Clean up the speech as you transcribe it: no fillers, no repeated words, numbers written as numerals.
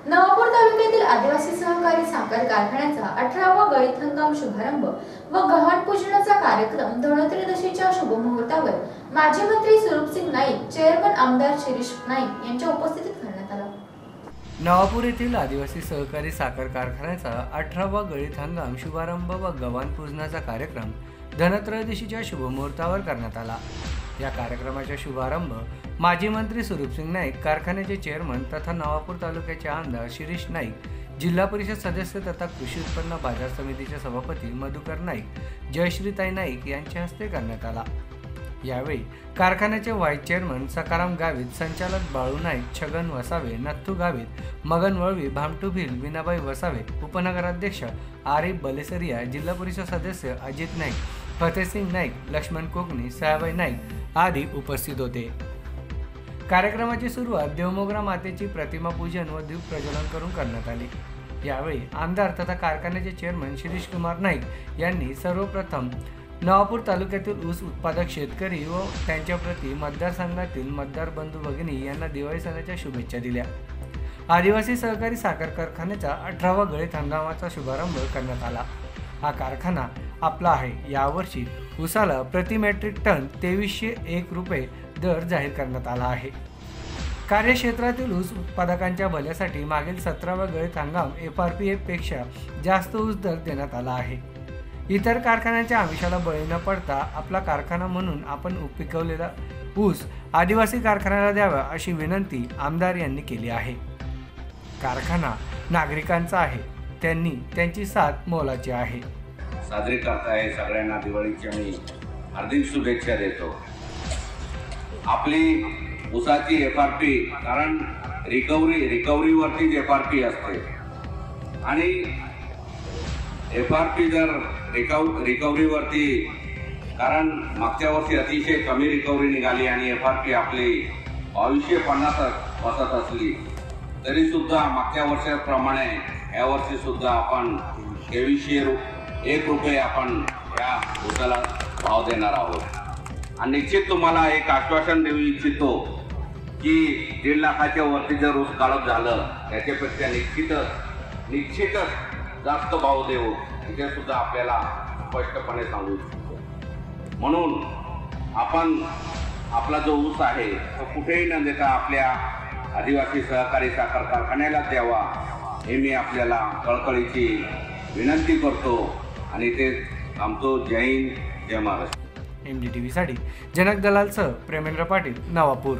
नवापूर तालुक्यातील आदिवासी सहकारी साखर कारखान्याचा 18वा गळीत हंगाम शुभारंभ व गव्हाण पूजनाचा कार्यक्रम धनत्रयोदशीच्या शुभमुहूर्तावर माजी मंत्री स्वरूपसिंग नाईक, चेअरमन आमदार शिरीष नाईक यांच्या उपस्थितीत करण्यात आला। नवापूर येथील आदिवासी सहकारी साखर कारखान्याचा 18वा गळीत हंगाम शुभारंभ व गव्हाण पूजनाचा कार्यक्रम धनत्रयोदशीच्या शुभमुहूर्तावर करण्यात आला। या कार्यक्रमाचा शुभारंभ माजी मंत्री स्वरूपसिंग नाईक, कारखान्याचे चेअरमन तथा नवापूर तालुक्याचे आमदार शिरीष नाईक, जिल्हा परिषद सदस्य तथा कृषी उत्पन्न बाजार समितीचे सभापती मधुकर नाईक, जयश्रीताई नाईक यांच्या हस्ते करण्यात आला। यावेळी कारखान्याचे व्हाईस चेअरमन सकाराम गावित, संचालक बाळू नाईक, छगन वसावे, नथू गावित, मगन वळवी, भामटू भिल, विनाबाई वसावे, उपनगराध्यक्ष आरिफ बलेसरिया, जिल्हा परिषद सदस्य अजित नाईक, फतेसिंग नाईक, लक्ष्मण कोकणी, सयाबाई नाईक आदी उपस्थित होते। कार्यक्रमाची सुरुवात देवमोगरा मातेची प्रतिमा पूजन व दीप प्रज्वलन करून करण्यात आली। यावेळी आमदार तथा कारखान्याचे चेअरमन शिरीष कुमार नाईक यांनी सर्वप्रथम नवापूर तालुक्यातील ऊस उत्पादक शेतकरी व त्यांच्या प्रति मतदारसंघातील मतदार बंधू भगिनी यांना दिवाळी सणाच्या शुभेच्छा दिल्या। आदिवासी सहकारी साखर कारखान्याचा 18वा गळीत हंगामाचा शुभारंभ करण्यात आला। हा कारखाना आपला आहे। यावर्षी ऊसाला प्रति मेट्रिक टन 2301 रुपये दर जाहीर करण्यात आला आहे। कार्यक्षेत्रातील ऊस उत्पादकांच्या भल्यासाठी मागील 17व्या गळीत हंगाम FRP पेक्षा जास्त ऊस दर देण्यात आला आहे। इतर कारखान्यांच्या आमिषाला बळी न पडता आपला कारखाना म्हणून आपण पिकवलेला ऊस आदिवासी कारखान्याला द्यावा अशी विनंती आमदार यांनी केली आहे। कारखाना नागरिकांचा आहे, त्यांनी त्यांची साथ मोलाची आहे। साजरी करताय सगळ्यांना दिवाळीच्या मी हार्दिक शुभेच्छा देतो। आपली ऊसाची FRP, कारण रिकव्हरीवरतीच FRP असते आणि FRP जर रिकव्हरीवरती, कारण मागच्या वर्षी अतिशय कमी रिकव्हरी निघाली आणि FRP आपली 2250 बसत असली तरी सुद्धा मागच्या वर्षाप्रमाणे या वर्षी सुद्धा आपण 2301 रुपये आपण या ऊसाला भाव देणार आहोत। आणि निश्चित तुम्हाला एक आश्वासन देऊ इच्छितो की 1.5 लाखाच्या वरती जर ऊस काढत झालं त्याच्यापेक्षा निश्चितच जास्त भाव देऊ, इथे सुद्धा आपल्याला स्पष्टपणे सांगू इच्छितो। म्हणून आपण आपला जो ऊस आहे तो कुठेही न देता आपल्या आदिवासी सहकारी साखर कारखान्याला द्यावा हे मी आपल्याला कळकळीची विनंती करतो आणि ते थांबतो। जय हिंद, जय महाराष्ट्र। MDTV साठी जनक दलालसह प्रेमेंद्र पाटील, नवापूर।